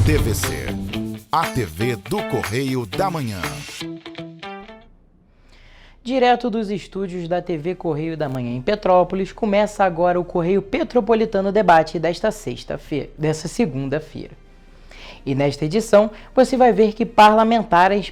TVC, a TV do Correio da Manhã. Direto dos estúdios da TV Correio da Manhã em Petrópolis, começa agora o Correio Petropolitano Debate dessa segunda-feira. E nesta edição, você vai ver que parlamentares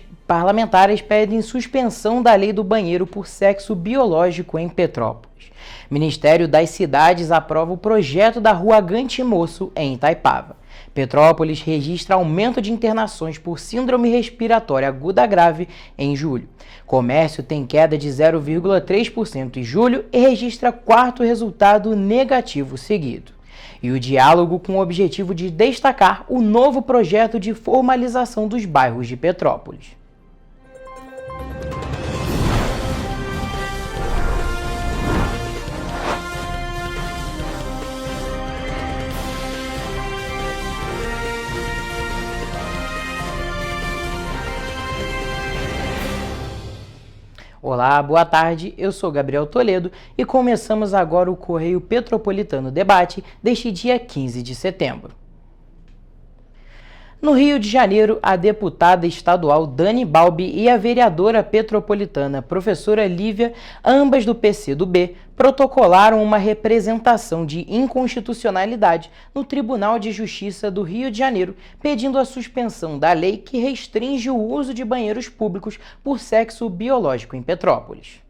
pedem suspensão da lei do banheiro por sexo biológico em Petrópolis. Ministério das Cidades aprova o projeto da Rua Gantimoço em Itaipava. Petrópolis registra aumento de internações por síndrome respiratória aguda grave em julho. Comércio tem queda de 0,3% em julho e registra quarto resultado negativo seguido. E o diálogo com o objetivo de destacar o novo projeto de formalização dos bairros de Petrópolis. Olá, boa tarde, eu sou Gabriel Toledo e começamos agora o Correio Petropolitano Debate deste dia 15 de setembro. No Rio de Janeiro, a deputada estadual Dani Balbi e a vereadora petropolitana professora Lívia, ambas do PCdoB, protocolaram uma representação de inconstitucionalidade no Tribunal de Justiça do Rio de Janeiro, pedindo a suspensão da lei que restringe o uso de banheiros públicos por sexo biológico em Petrópolis.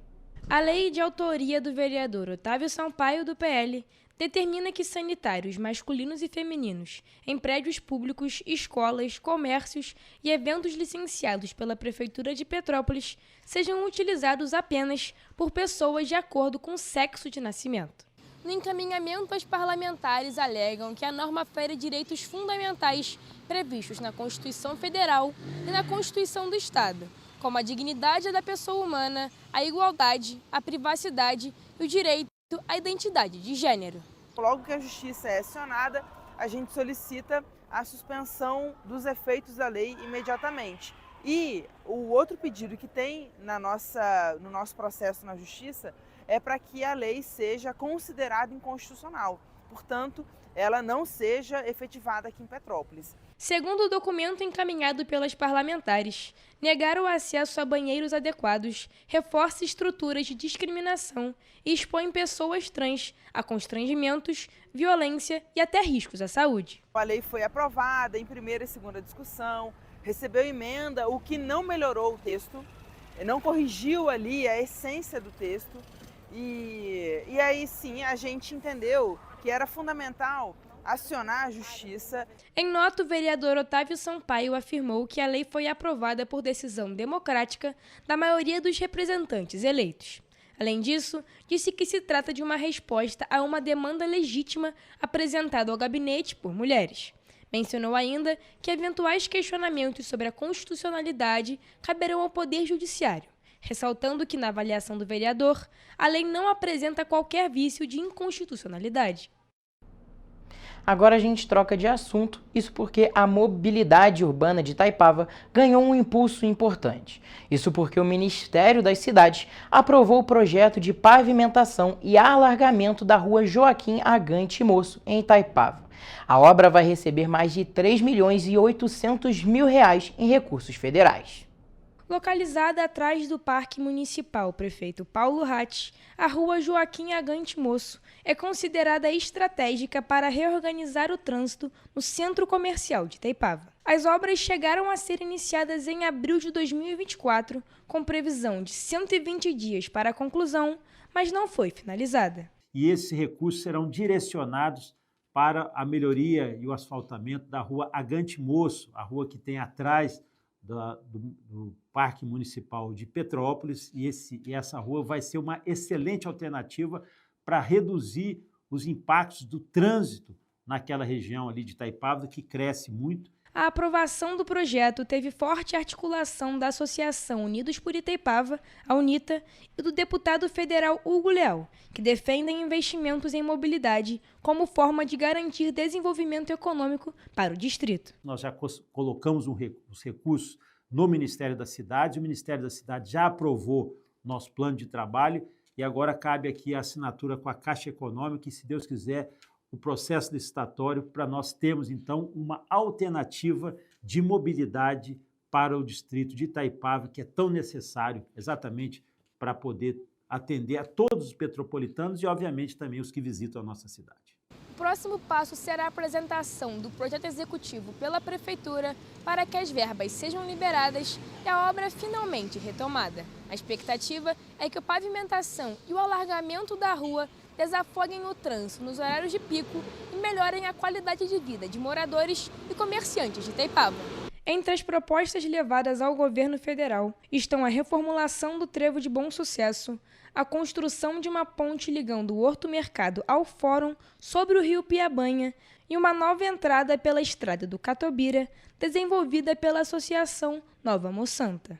A lei de autoria do vereador Otávio Sampaio, do PL, determina que sanitários masculinos e femininos em prédios públicos, escolas, comércios e eventos licenciados pela Prefeitura de Petrópolis sejam utilizados apenas por pessoas de acordo com o sexo de nascimento. No encaminhamento, os parlamentares alegam que a norma fere direitos fundamentais previstos na Constituição Federal e na Constituição do Estado, como a dignidade da pessoa humana, a igualdade, a privacidade e o direito à identidade de gênero. Logo que a justiça é acionada, a gente solicita a suspensão dos efeitos da lei imediatamente. E o outro pedido que tem no nosso processo na justiça é para que a lei seja considerada inconstitucional. Portanto, ela não seja efetivada aqui em Petrópolis. Segundo o documento encaminhado pelas parlamentares, negar o acesso a banheiros adequados reforça estruturas de discriminação e expõe pessoas trans a constrangimentos, violência e até riscos à saúde. A lei foi aprovada em primeira e segunda discussão, recebeu emenda, o que não melhorou o texto, não corrigiu ali a essência do texto e aí sim a gente entendeu que era fundamental acionar a justiça. Em nota, o vereador Otávio Sampaio afirmou que a lei foi aprovada por decisão democrática da maioria dos representantes eleitos. Além disso, disse que se trata de uma resposta a uma demanda legítima apresentada ao gabinete por mulheres. Mencionou ainda que eventuais questionamentos sobre a constitucionalidade caberão ao Poder Judiciário, ressaltando que, na avaliação do vereador, a lei não apresenta qualquer vício de inconstitucionalidade. Agora a gente troca de assunto, isso porque a mobilidade urbana de Itaipava ganhou um impulso importante. Isso porque o Ministério das Cidades aprovou o projeto de pavimentação e alargamento da rua Joaquim Agantimoço, em Itaipava. A obra vai receber mais de R$ 3.800.000 em recursos federais. Localizada atrás do Parque Municipal Prefeito Paulo Ratti, a rua Joaquim Agantimoço é considerada estratégica para reorganizar o trânsito no centro comercial de Itaipava. As obras chegaram a ser iniciadas em abril de 2024, com previsão de 120 dias para a conclusão, mas não foi finalizada. E esses recursos serão direcionados para a melhoria e o asfaltamento da rua Agantimoço, a rua que tem atrás do Parque Municipal de Petrópolis, e essa rua vai ser uma excelente alternativa para reduzir os impactos do trânsito naquela região ali de Itaipava, que cresce muito. A aprovação do projeto teve forte articulação da Associação Unidos por Itaipava, a UNITA, e do deputado federal Hugo Leal, que defendem investimentos em mobilidade como forma de garantir desenvolvimento econômico para o distrito. Nós já colocamos os recursos no Ministério da Cidade, o Ministério da Cidade já aprovou nosso plano de trabalho e agora cabe aqui a assinatura com a Caixa Econômica e, se Deus quiser, o processo licitatório para nós termos, então, uma alternativa de mobilidade para o distrito de Itaipava, que é tão necessário exatamente para poder atender a todos os petropolitanos e, obviamente, também os que visitam a nossa cidade. O próximo passo será a apresentação do projeto executivo pela Prefeitura para que as verbas sejam liberadas e a obra finalmente retomada. A expectativa é que a pavimentação e o alargamento da rua desafoguem o trânsito nos horários de pico e melhorem a qualidade de vida de moradores e comerciantes de Itaipava. Entre as propostas levadas ao governo federal estão a reformulação do Trevo de Bom Sucesso, a construção de uma ponte ligando o Horto Mercado ao Fórum sobre o rio Piabanha e uma nova entrada pela estrada do Catobira, desenvolvida pela Associação Nova Moçanta.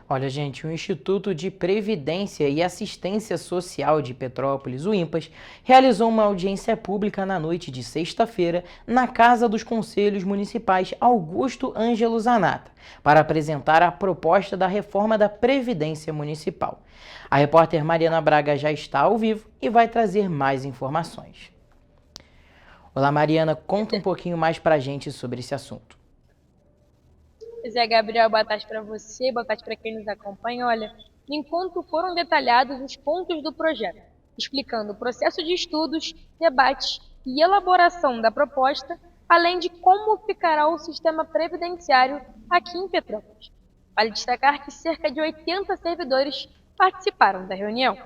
Olha, gente, o Instituto de Previdência e Assistência Social de Petrópolis, o INPAS, realizou uma audiência pública na noite de sexta-feira na Casa dos Conselhos Municipais Augusto Ângelo Zanata, para apresentar a proposta da reforma da Previdência Municipal. A repórter Mariana Braga já está ao vivo e vai trazer mais informações. Olá, Mariana, conta um pouquinho mais para a gente sobre esse assunto. Pois é, Gabriel, boa tarde para você, boa tarde para quem nos acompanha. Olha, no encontro foram detalhados os pontos do projeto, explicando o processo de estudos, debates e elaboração da proposta, além de como ficará o sistema previdenciário aqui em Petrópolis. Vale destacar que cerca de 80 servidores participaram da reunião.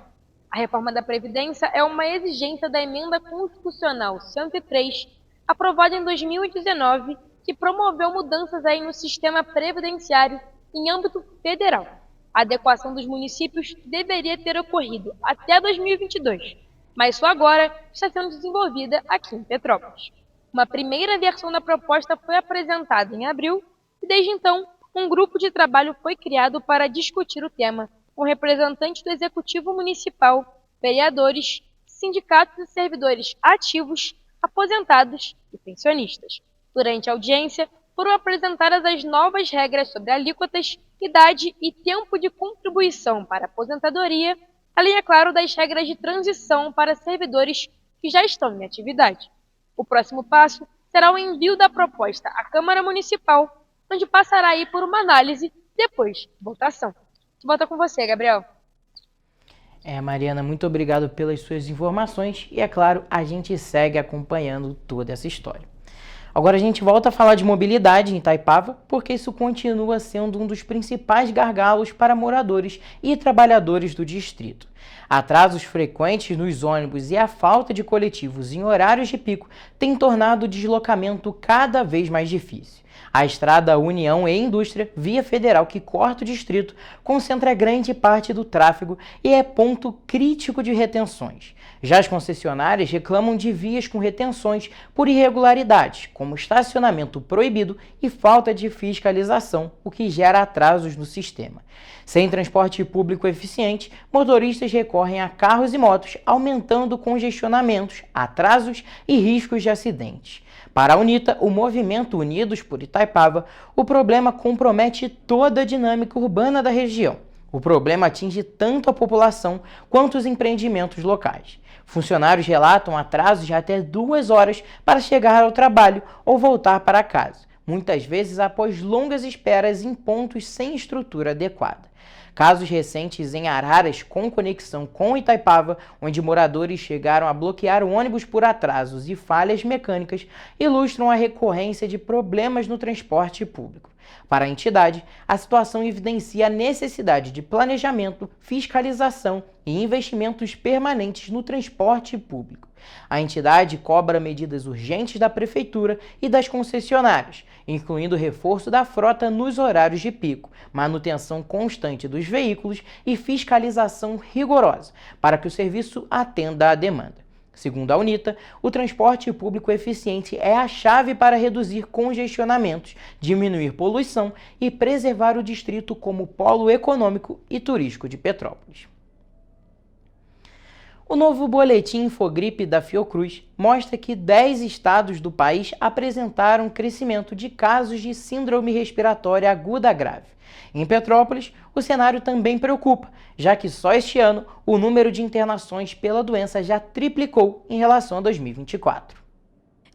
A reforma da Previdência é uma exigência da Emenda Constitucional 103, aprovada em 2019, que promoveu mudanças aí no sistema previdenciário em âmbito federal. A adequação dos municípios deveria ter ocorrido até 2022, mas só agora está sendo desenvolvida aqui em Petrópolis. Uma primeira versão da proposta foi apresentada em abril e, desde então, um grupo de trabalho foi criado para discutir o tema, com representantes do Executivo Municipal, vereadores, sindicatos e servidores ativos, aposentados e pensionistas. Durante a audiência, foram apresentadas as novas regras sobre alíquotas, idade e tempo de contribuição para a aposentadoria, além, é claro, das regras de transição para servidores que já estão em atividade. O próximo passo será o envio da proposta à Câmara Municipal, onde passará aí por uma análise depois de votação. Volta com você, Gabriel. Mariana, muito obrigado pelas suas informações e, é claro, a gente segue acompanhando toda essa história. Agora a gente volta a falar de mobilidade em Itaipava, porque isso continua sendo um dos principais gargalos para moradores e trabalhadores do distrito. Atrasos frequentes nos ônibus e a falta de coletivos em horários de pico têm tornado o deslocamento cada vez mais difícil. A estrada União e Indústria, via federal que corta o distrito, concentra grande parte do tráfego e é ponto crítico de retenções. Já as concessionárias reclamam de vias com retenções por irregularidades, como estacionamento proibido e falta de fiscalização, o que gera atrasos no sistema. Sem transporte público eficiente, motoristas recorrem a carros e motos, aumentando congestionamentos, atrasos e riscos de acidentes. Para a UNITA, o movimento Unidos por Itaipava, o problema compromete toda a dinâmica urbana da região. O problema atinge tanto a população quanto os empreendimentos locais. Funcionários relatam atrasos de até 2 horas para chegar ao trabalho ou voltar para casa, muitas vezes após longas esperas em pontos sem estrutura adequada. Casos recentes em Araras, com conexão com Itaipava, onde moradores chegaram a bloquear o ônibus por atrasos e falhas mecânicas, ilustram a recorrência de problemas no transporte público. Para a entidade, a situação evidencia a necessidade de planejamento, fiscalização e investimentos permanentes no transporte público. A entidade cobra medidas urgentes da Prefeitura e das concessionárias, incluindo o reforço da frota nos horários de pico, manutenção constante dos veículos e fiscalização rigorosa, para que o serviço atenda à demanda. Segundo a UNITA, o transporte público eficiente é a chave para reduzir congestionamentos, diminuir poluição e preservar o distrito como polo econômico e turístico de Petrópolis. O novo boletim Infogripe da Fiocruz mostra que 10 estados do país apresentaram crescimento de casos de síndrome respiratória aguda grave. Em Petrópolis, o cenário também preocupa, já que só este ano o número de internações pela doença já triplicou em relação a 2024.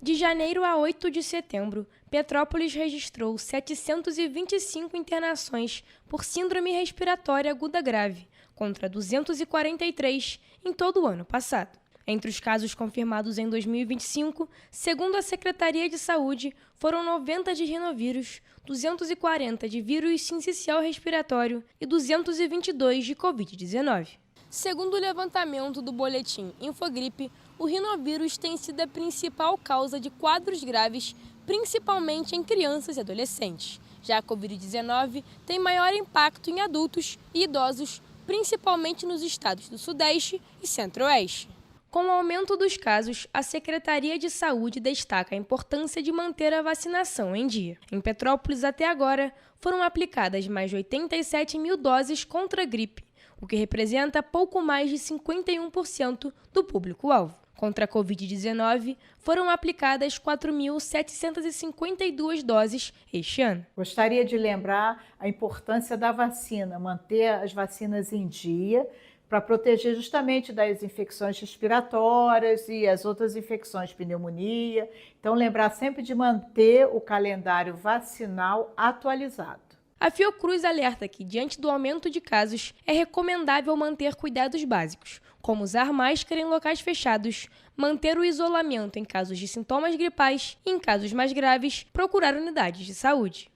De janeiro a 8 de setembro, Petrópolis registrou 725 internações por síndrome respiratória aguda grave, contra 243 em todo o ano passado. Entre os casos confirmados em 2025, segundo a Secretaria de Saúde, foram 90 de rinovírus, 240 de vírus sincicial respiratório e 222 de Covid-19. Segundo o levantamento do boletim Infogripe, o rinovírus tem sido a principal causa de quadros graves, principalmente em crianças e adolescentes. Já a Covid-19 tem maior impacto em adultos e idosos, principalmente nos estados do Sudeste e Centro-Oeste. Com o aumento dos casos, a Secretaria de Saúde destaca a importância de manter a vacinação em dia. Em Petrópolis, até agora, foram aplicadas mais de 87 mil doses contra a gripe, o que representa pouco mais de 51% do público-alvo. Contra a Covid-19, foram aplicadas 4.752 doses este ano. Gostaria de lembrar a importância da vacina, manter as vacinas em dia, para proteger justamente das infecções respiratórias e as outras infecções, pneumonia. Então, lembrar sempre de manter o calendário vacinal atualizado. A Fiocruz alerta que, diante do aumento de casos, é recomendável manter cuidados básicos, como usar máscara em locais fechados, manter o isolamento em casos de sintomas gripais e, em casos mais graves, procurar unidades de saúde.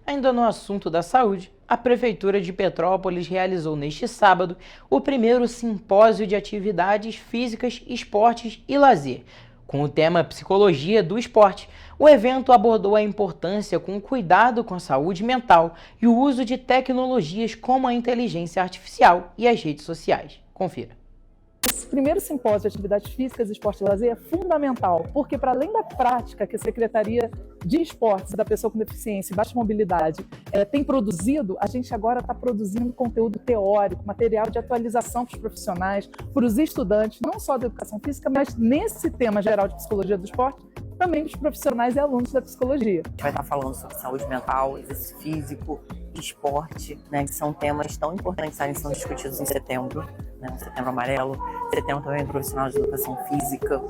Ainda no assunto da saúde, a Prefeitura de Petrópolis realizou neste sábado o primeiro simpósio de atividades físicas, esportes e lazer. Com o tema Psicologia do Esporte, o evento abordou a importância com o cuidado com a saúde mental e o uso de tecnologias como a inteligência artificial e as redes sociais. Confira. Esse primeiro simpósio de atividades físicas, esporte e lazer é fundamental, porque para além da prática que a Secretaria de Esportes da Pessoa com Deficiência e Baixa Mobilidade tem produzido, a gente agora está produzindo conteúdo teórico, material de atualização para os profissionais, para os estudantes, não só da educação física, mas nesse tema geral de psicologia do esporte, também para os profissionais e alunos da psicologia. A gente vai estar falando sobre saúde mental, exercício físico, esporte, né, que são temas tão importantes que são discutidos em setembro, né, Setembro Amarelo, setembro também profissional de educação física,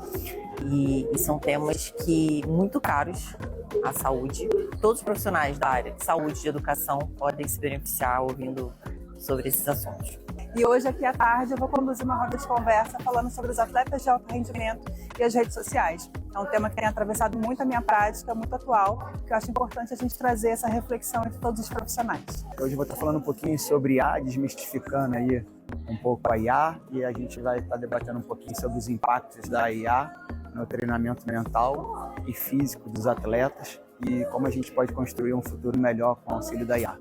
e são temas que muito caros à saúde. Todos os profissionais da área de saúde e de educação podem se beneficiar ouvindo sobre esses assuntos. E hoje, aqui à tarde, eu vou conduzir uma roda de conversa falando sobre os atletas de alto rendimento e as redes sociais. É um tema que tem atravessado muito a minha prática, muito atual, que eu acho importante a gente trazer essa reflexão entre todos os profissionais. Hoje eu vou estar falando um pouquinho sobre IA, desmistificando aí um pouco a IA, e a gente vai estar debatendo um pouquinho sobre os impactos da IA no treinamento mental e físico dos atletas e como a gente pode construir um futuro melhor com o auxílio da IA.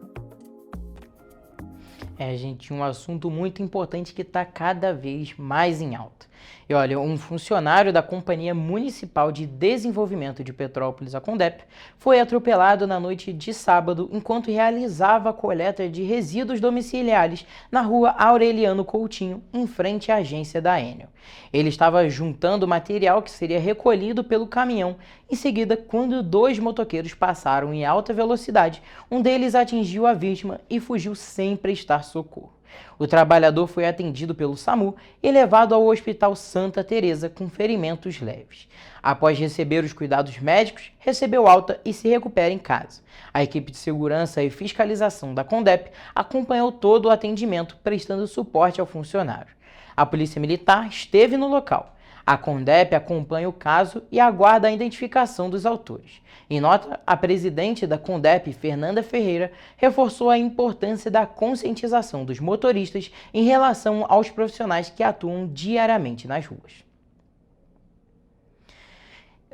Gente, um assunto muito importante que está cada vez mais em alta. E olha, um funcionário da Companhia Municipal de Desenvolvimento de Petrópolis, a CONDEP, foi atropelado na noite de sábado enquanto realizava a coleta de resíduos domiciliares na rua Aureliano Coutinho, em frente à agência da Enel. Ele estava juntando material que seria recolhido pelo caminhão. Em seguida, quando dois motoqueiros passaram em alta velocidade, um deles atingiu a vítima e fugiu sem prestar socorro. O trabalhador foi atendido pelo SAMU e levado ao Hospital Santa Teresa com ferimentos leves. Após receber os cuidados médicos, recebeu alta e se recupera em casa. A equipe de segurança e fiscalização da CONDEP acompanhou todo o atendimento, prestando suporte ao funcionário. A Polícia Militar esteve no local. A CONDEP acompanha o caso e aguarda a identificação dos autores. Em nota, a presidente da CONDEP, Fernanda Ferreira, reforçou a importância da conscientização dos motoristas em relação aos profissionais que atuam diariamente nas ruas.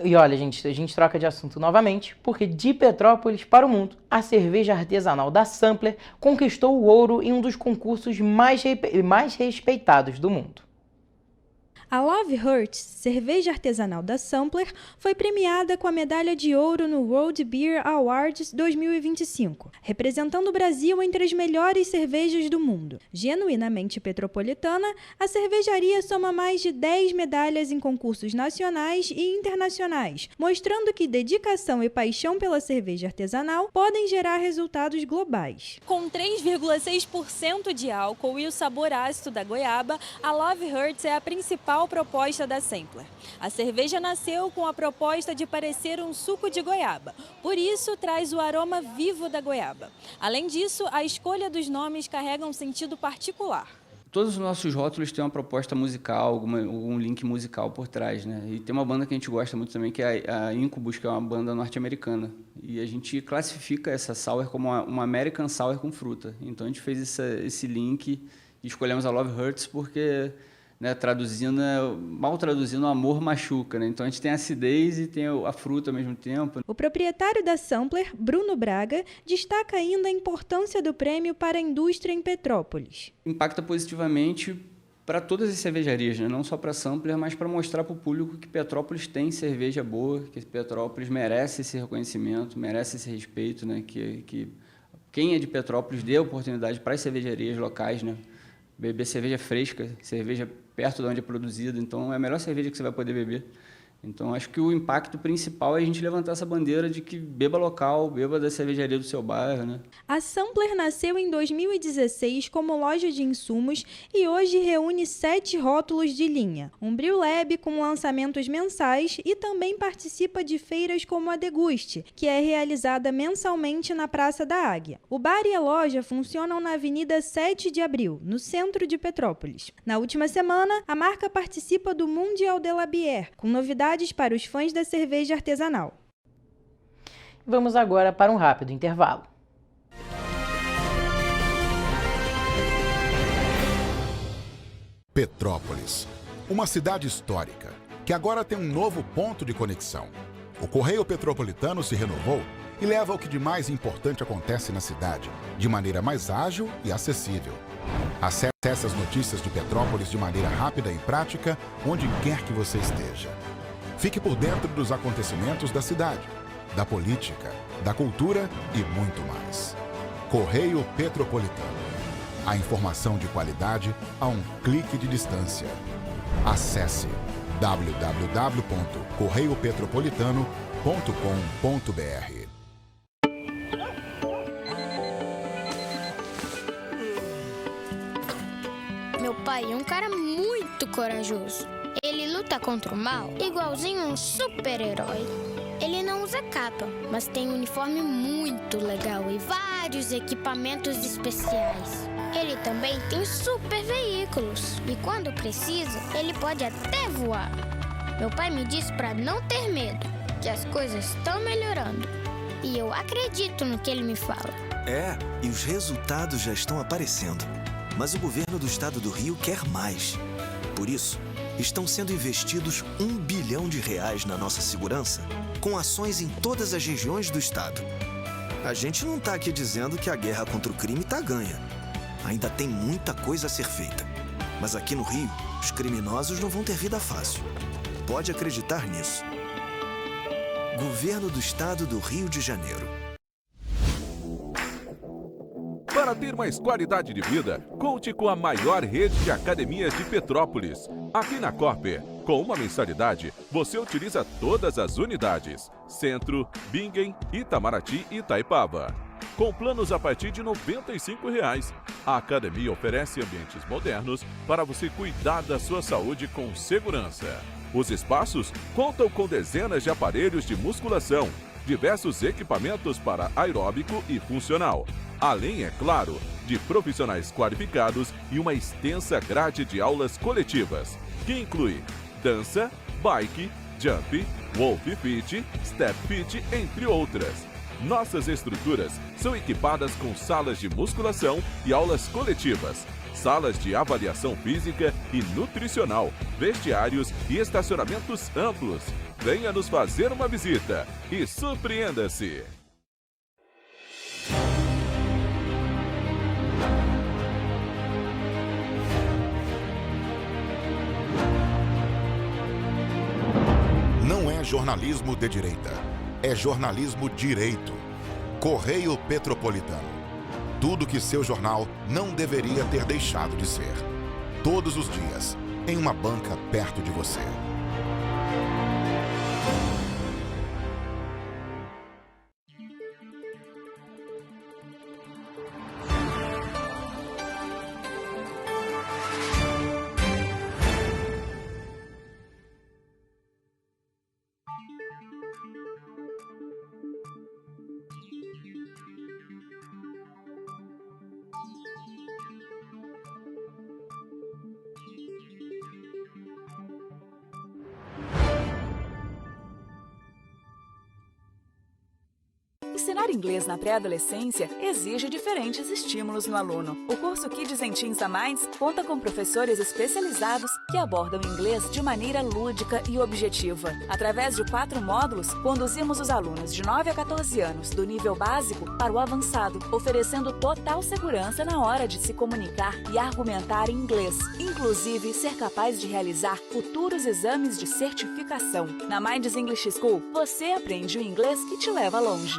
E olha, gente, a gente troca de assunto novamente, porque de Petrópolis para o mundo, a cerveja artesanal da Sampler conquistou o ouro em um dos concursos mais respeitados do mundo. A Love Hurts, cerveja artesanal da Sampler, foi premiada com a medalha de ouro no World Beer Awards 2025, representando o Brasil entre as melhores cervejas do mundo. Genuinamente petropolitana, a cervejaria soma mais de 10 medalhas em concursos nacionais e internacionais, mostrando que dedicação e paixão pela cerveja artesanal podem gerar resultados globais. Com 3,6% de álcool e o sabor ácido da goiaba, a Love Hurts é a principal proposta da Sampler. A cerveja nasceu com a proposta de parecer um suco de goiaba, por isso traz o aroma vivo da goiaba. Além disso, a escolha dos nomes carrega um sentido particular. Todos os nossos rótulos têm uma proposta musical, algum link musical por trás, né? E tem uma banda que a gente gosta muito também, que é a Incubus, que é uma banda norte-americana. E a gente classifica essa sour como uma American Sour com fruta. Então a gente fez esse link e escolhemos a Love Hurts porque, né, mal traduzindo, o amor machuca, né? Então a gente tem a acidez e tem a fruta ao mesmo tempo. O proprietário da Sampler, Bruno Braga, destaca ainda a importância do prêmio para a indústria em Petrópolis. Impacta positivamente para todas as cervejarias, né? Não só para a Sampler, mas para mostrar para o público que Petrópolis tem cerveja boa, que Petrópolis merece esse reconhecimento, merece esse respeito, né? Que quem é de Petrópolis dê oportunidade para as cervejarias locais, né? Beber cerveja fresca, cerveja perto de onde é produzida, então é a melhor cerveja que você vai poder beber. Então acho que o impacto principal é a gente levantar essa bandeira de que beba local, beba da cervejaria do seu bairro, né? A Sampler nasceu em 2016 como loja de insumos e hoje reúne 7 rótulos de linha, um Brew Lab com lançamentos mensais e também participa de feiras como a Deguste, que é realizada mensalmente na Praça da Águia. O bar e a loja funcionam na Avenida 7 de Abril, no centro de Petrópolis. Na última semana, a marca participa do Mundial de la Bière, com novidades para os fãs da cerveja artesanal. Vamos agora para um rápido intervalo. Petrópolis, uma cidade histórica, que agora tem um novo ponto de conexão. O Correio Petropolitano se renovou e leva o que de mais importante acontece na cidade, de maneira mais ágil e acessível. Acesse as notícias de Petrópolis de maneira rápida e prática, onde quer que você esteja. Fique por dentro dos acontecimentos da cidade, da política, da cultura e muito mais. Correio Petropolitano. A informação de qualidade a um clique de distância. Acesse www.correiopetropolitano.com.br. Meu pai é um cara muito corajoso. Ele luta contra o mal igualzinho um super-herói. Ele não usa capa, mas tem um uniforme muito legal e vários equipamentos especiais. Ele também tem super veículos e quando precisa, ele pode até voar. Meu pai me disse para não ter medo, que as coisas estão melhorando. E eu acredito no que ele me fala. É, e os resultados já estão aparecendo. Mas o governo do estado do Rio quer mais. Por isso, estão sendo investidos R$1 bilhão na nossa segurança, com ações em todas as regiões do estado. A gente não está aqui dizendo que a guerra contra o crime está ganha. Ainda tem muita coisa a ser feita. Mas aqui no Rio, os criminosos não vão ter vida fácil. Pode acreditar nisso. Governo do Estado do Rio de Janeiro. Para ter mais qualidade de vida, conte com a maior rede de academias de Petrópolis. Aqui na Corper, com uma mensalidade, você utiliza todas as unidades: Centro, Bingen, Itamaraty e Itaipava. Com planos a partir de R$ 95,00. A academia oferece ambientes modernos para você cuidar da sua saúde com segurança. Os espaços contam com dezenas de aparelhos de musculação, diversos equipamentos para aeróbico e funcional, além, é claro, de profissionais qualificados e uma extensa grade de aulas coletivas, que inclui dança, bike, jump, wolf fit, step fit, entre outras. Nossas estruturas são equipadas com salas de musculação e aulas coletivas, salas de avaliação física e nutricional, vestiários e estacionamentos amplos. Venha nos fazer uma visita e surpreenda-se! jornalismo de direita. É jornalismo direito. Correio Petropolitano. Tudo que seu jornal não deveria ter deixado de ser. Todos os dias, em uma banca perto de você. Ensinar inglês na pré-adolescência exige diferentes estímulos no aluno. O curso Kids and Teens da Minds conta com professores especializados que abordam inglês de maneira lúdica e objetiva. Através de 4 módulos, conduzimos os alunos de 9 a 14 anos do nível básico para o avançado, oferecendo total segurança na hora de se comunicar e argumentar em inglês, inclusive ser capaz de realizar futuros exames de certificação. Na Minds English School, você aprende o inglês que te leva longe.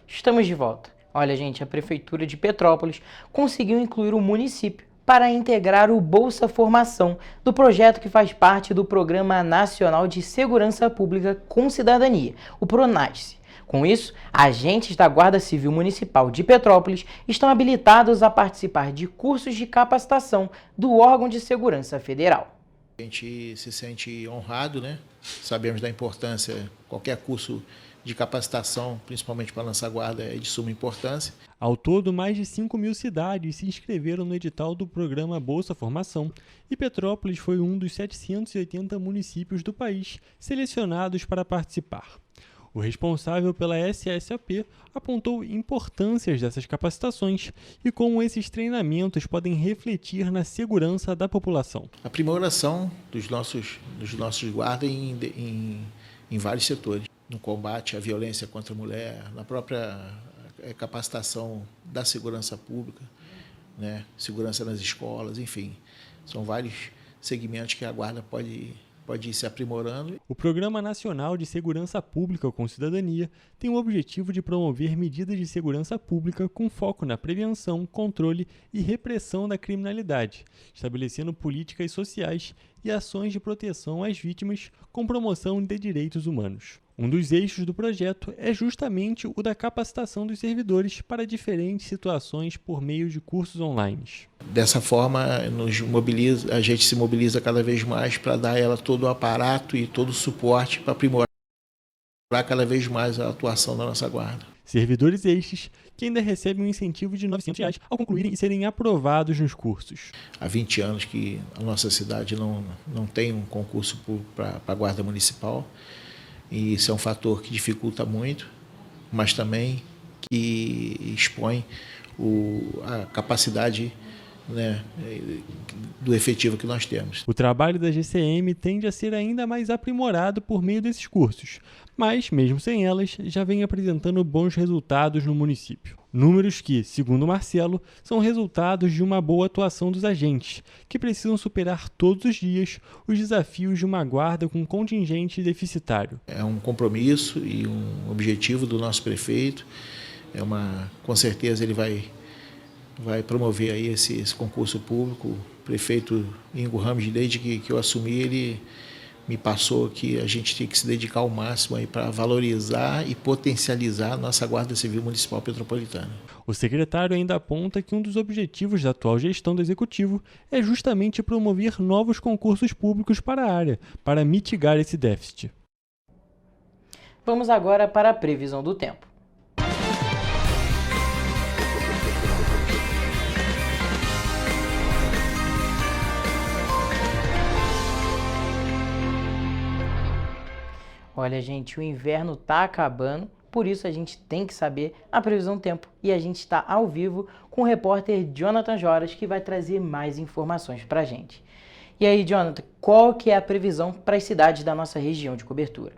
Estamos de volta. Olha, gente, a Prefeitura de Petrópolis conseguiu incluir o município para integrar o Bolsa Formação do projeto que faz parte do Programa Nacional de Segurança Pública com Cidadania, o PRONASCE. Com isso, agentes da Guarda Civil Municipal de Petrópolis estão habilitados a participar de cursos de capacitação do órgão de segurança federal. A gente se sente honrado, né? Sabemos da importância, qualquer curso de capacitação, principalmente para a nossa guarda, é de suma importância. Ao todo, mais de 5.000 cidades se inscreveram no edital do programa Bolsa Formação e Petrópolis foi um dos 780 municípios do país selecionados para participar. O responsável pela SSAP apontou importâncias dessas capacitações e como esses treinamentos podem refletir na segurança da população. Aprimoração dos nossos guardas em vários setores. No combate à violência contra a mulher, na própria capacitação da segurança pública, né? Segurança nas escolas, enfim. São vários segmentos que a Guarda pode ir se aprimorando. O Programa Nacional de Segurança Pública com Cidadania tem o objetivo de promover medidas de segurança pública com foco na prevenção, controle e repressão da criminalidade, estabelecendo políticas sociais e ações de proteção às vítimas com promoção de direitos humanos. Um dos eixos do projeto é justamente o da capacitação dos servidores para diferentes situações por meio de cursos online. Dessa forma, a gente se mobiliza cada vez mais para dar a ela todo o aparato e todo o suporte para aprimorar cada vez mais a atuação da nossa guarda. Servidores estes que ainda recebem um incentivo de R$ 900 ao concluírem e serem aprovados nos cursos. Há 20 anos que a nossa cidade não tem um concurso para a Guarda Municipal. E isso é um fator que dificulta muito, mas também que expõe a capacidade, né, do efetivo que nós temos. O trabalho da GCM tende a ser ainda mais aprimorado por meio desses cursos, mas, mesmo sem elas, já vem apresentando bons resultados no município. Números que, segundo Marcelo, são resultados de uma boa atuação dos agentes, que precisam superar todos os dias os desafios de uma guarda com contingente deficitário. É um compromisso e um objetivo do nosso prefeito. Com certeza ele vai promover aí esse concurso público. O prefeito Ingo Ramos, desde que eu assumi, ele me passou que a gente tem que se dedicar ao máximo para valorizar e potencializar a nossa Guarda Civil Municipal Petropolitana. O secretário ainda aponta que um dos objetivos da atual gestão do Executivo é justamente promover novos concursos públicos para a área, para mitigar esse déficit. Vamos agora para a previsão do tempo. Olha, gente, o inverno tá acabando, por isso a gente tem que saber a previsão do tempo. E a gente está ao vivo com o repórter Jonathan Joras, que vai trazer mais informações pra gente. E aí, Jonathan, qual que é a previsão para as cidades da nossa região de cobertura?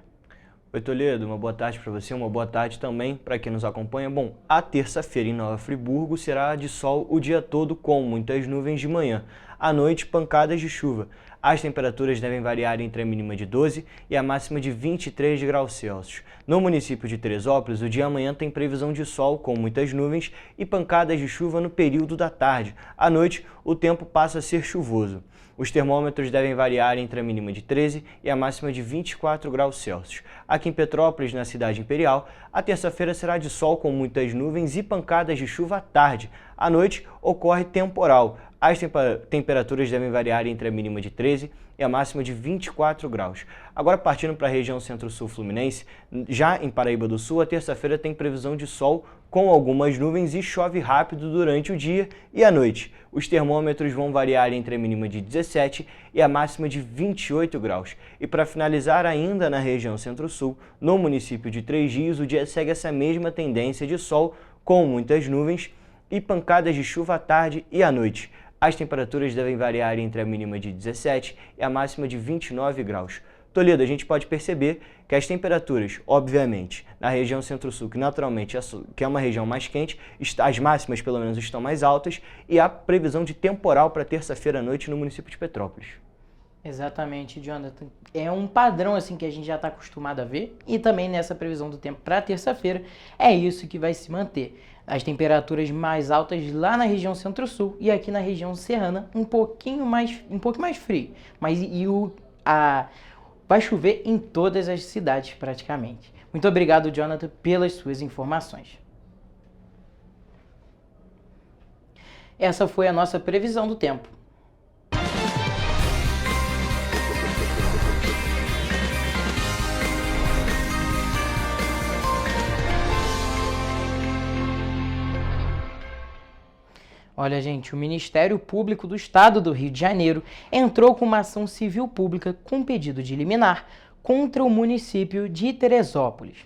Oi, Toledo, uma boa tarde para você, uma boa tarde também para quem nos acompanha. Bom, a terça-feira em Nova Friburgo será de sol o dia todo, com muitas nuvens de manhã. À noite, pancadas de chuva. As temperaturas devem variar entre a mínima de 12 e a máxima de 23 graus Celsius. No município de Teresópolis, o dia amanhã tem previsão de sol com muitas nuvens e pancadas de chuva no período da tarde. À noite, o tempo passa a ser chuvoso. Os termômetros devem variar entre a mínima de 13 e a máxima de 24 graus Celsius. Aqui em Petrópolis, na cidade imperial, a terça-feira será de sol com muitas nuvens e pancadas de chuva à tarde. À noite, ocorre temporal. As temperaturas devem variar entre a mínima de 13 e a máxima de 24 graus. Agora, partindo para a região centro-sul fluminense, já em Paraíba do Sul, a terça-feira tem previsão de sol com algumas nuvens e chove rápido durante o dia e a noite. Os termômetros vão variar entre a mínima de 17 e a máxima de 28 graus. E para finalizar, ainda na região centro-sul, no município de Três Rios, o dia segue essa mesma tendência de sol com muitas nuvens e pancadas de chuva à tarde e à noite. As temperaturas devem variar entre a mínima de 17 e a máxima de 29 graus. Toledo, a gente pode perceber que as temperaturas, obviamente, na região centro-sul, que naturalmente que é uma região mais quente, as máximas pelo menos estão mais altas, e há previsão de temporal para terça-feira à noite no município de Petrópolis. Exatamente, Jonathan. É um padrão assim que a gente já está acostumado a ver, e também nessa previsão do tempo para terça-feira é isso que vai se manter. As temperaturas mais altas lá na região centro-sul e aqui na região serrana um pouquinho mais frio, mas vai chover em todas as cidades praticamente. Muito obrigado, Jonathan, pelas suas informações. Essa foi a nossa previsão do tempo. Olha, gente, o Ministério Público do Estado do Rio de Janeiro entrou com uma ação civil pública com pedido de liminar contra o município de Teresópolis.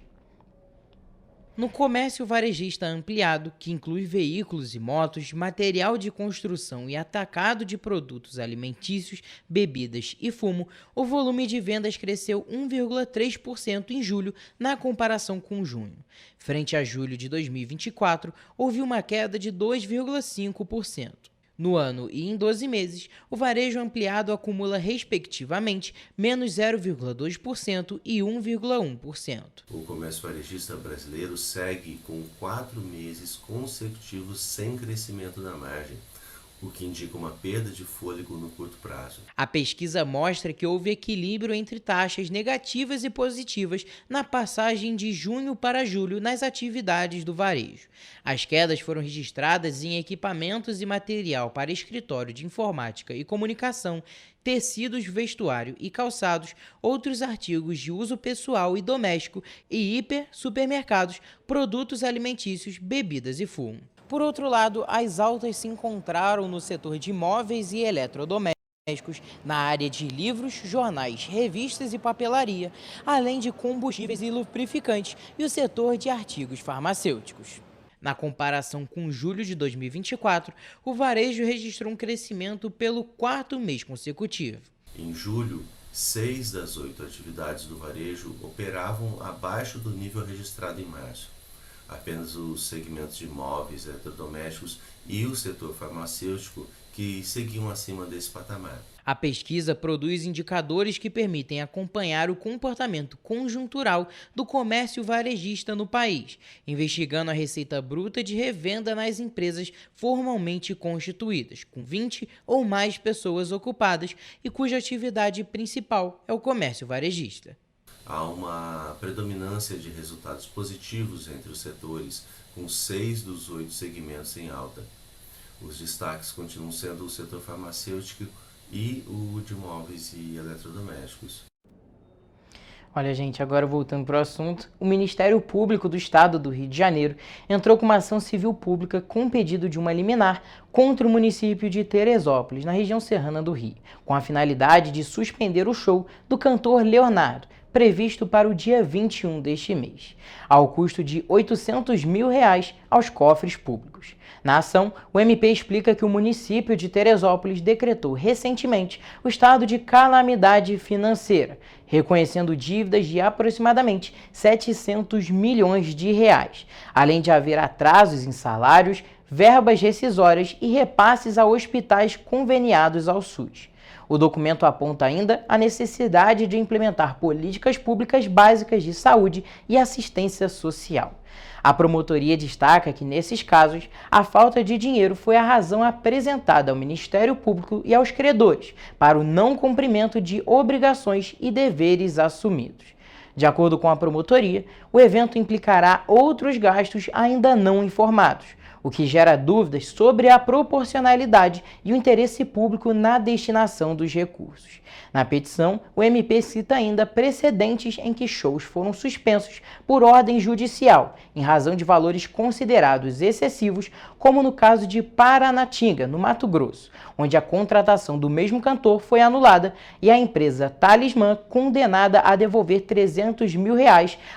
No comércio varejista ampliado, que inclui veículos e motos, material de construção e atacado de produtos alimentícios, bebidas e fumo, o volume de vendas cresceu 1,3% em julho na comparação com junho. Frente a julho de 2024, houve uma queda de 2,5%. No ano e em 12 meses, o varejo ampliado acumula, respectivamente, menos 0,2% e 1,1%. O comércio varejista brasileiro segue com 4 meses consecutivos sem crescimento da margem, o que indica uma perda de fôlego no curto prazo. A pesquisa mostra que houve equilíbrio entre taxas negativas e positivas na passagem de junho para julho nas atividades do varejo. As quedas foram registradas em equipamentos e material para escritório de informática e comunicação, tecidos, vestuário e calçados, outros artigos de uso pessoal e doméstico e supermercados, produtos alimentícios, bebidas e fumo. Por outro lado, as altas se encontraram no setor de móveis e eletrodomésticos, na área de livros, jornais, revistas e papelaria, além de combustíveis e lubrificantes e o setor de artigos farmacêuticos. Na comparação com julho de 2024, o varejo registrou um crescimento pelo 4º mês consecutivo. Em julho, 6 das 8 atividades do varejo operavam abaixo do nível registrado em março. Apenas os segmentos de móveis, eletrodomésticos e o setor farmacêutico que seguiam acima desse patamar. A pesquisa produz indicadores que permitem acompanhar o comportamento conjuntural do comércio varejista no país, investigando a receita bruta de revenda nas empresas formalmente constituídas, com 20 ou mais pessoas ocupadas e cuja atividade principal é o comércio varejista. Há uma predominância de resultados positivos entre os setores, com 6 dos 8 segmentos em alta. Os destaques continuam sendo o setor farmacêutico e o de móveis e eletrodomésticos. Olha, gente, agora voltando para o assunto, o Ministério Público do Estado do Rio de Janeiro entrou com uma ação civil pública com pedido de uma liminar contra o município de Teresópolis, na região serrana do Rio, com a finalidade de suspender o show do cantor Leonardo, previsto para o dia 21 deste mês, ao custo de R$ 800 mil aos cofres públicos. Na ação, o MP explica que o município de Teresópolis decretou recentemente o estado de calamidade financeira, reconhecendo dívidas de aproximadamente R$ 700 milhões, além de haver atrasos em salários, verbas rescisórias e repasses a hospitais conveniados ao SUS. O documento aponta ainda a necessidade de implementar políticas públicas básicas de saúde e assistência social. A promotoria destaca que, nesses casos, a falta de dinheiro foi a razão apresentada ao Ministério Público e aos credores para o não cumprimento de obrigações e deveres assumidos. De acordo com a promotoria, o evento implicará outros gastos ainda não informados, o que gera dúvidas sobre a proporcionalidade e o interesse público na destinação dos recursos. Na petição, o MP cita ainda precedentes em que shows foram suspensos por ordem judicial, em razão de valores considerados excessivos, como no caso de Paranatinga, no Mato Grosso, onde a contratação do mesmo cantor foi anulada e a empresa Talismã condenada a devolver R$ 300 mil